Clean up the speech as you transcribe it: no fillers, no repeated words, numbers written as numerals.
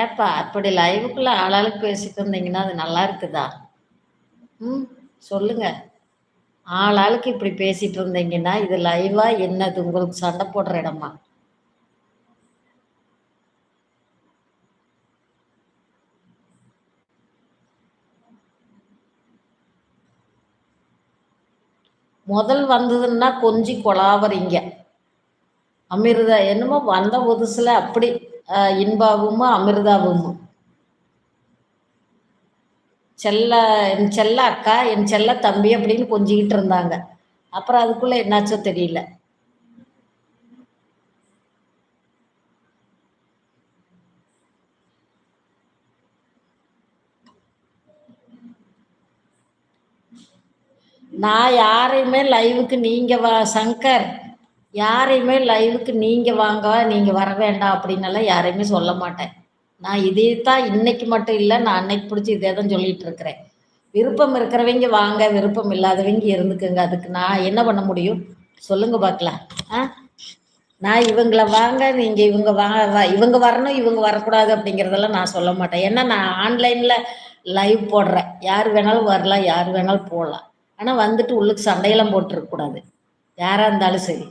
ஏப்பா அப்படி லைவுக்குள்ள ஆளாளுக்கு பேசிட்டு இருந்தீங்கன்னா அது நல்லா இருக்குதா? ம். சொல்லுங்க. ஆளாளுக்கு இப்படி பேசிட்டு இருந்தீங்கன்னா இது லைவா என்னது உங்களுக்கு சண்டை போடுற இடமா? முதல் வந்ததுன்னா கொஞ்சி கொலாவறீங்க. அமிர்தா என்னமோ வந்த புதுசுல அப்படி இன்பாவும் அமிர்தாவும் செல்ல என் செல்ல அக்கா என் செல்ல தம்பி அப்படின்னு கொஞ்சிக்கிட்டு இருந்தாங்க. அப்புறம் அதுக்குள்ள என்னாச்சோ தெரியல. நான் யாரையுமே லைவுக்கு நீங்க வா சங்கர், யாரையுமே லைவுக்கு நீங்க வாங்க நீங்க வர வேண்டாம் அப்படின்னெல்லாம் யாரையுமே சொல்ல மாட்டேன். நான் இதே தான் இன்னைக்கு மட்டும் இல்லை, நான் அன்னைக்கு பிடிச்சி இதே தான் சொல்லிட்டு இருக்கிறேன். விருப்பம் இருக்கிறவங்க வாங்க, விருப்பம் இல்லாதவங்க இருந்துக்குங்க. அதுக்கு நான் என்ன பண்ண முடியும் சொல்லுங்க பார்க்கலாம். ஆ நான் இவங்கள வாங்க நீங்க இவங்க இவங்க வரணும் இவங்க வரக்கூடாது அப்படிங்கிறதெல்லாம் நான் சொல்ல மாட்டேன். ஏன்னா நான் ஆன்லைன்ல லைவ் போடுறேன். யார் வேணாலும் வரலாம், யார் வேணாலும் போகலாம். ஆனா வந்துட்டு உள்ளுக்கு சண்டையெல்லாம் போட்டுருக்க கூடாது, யாரா இருந்தாலும் சரி.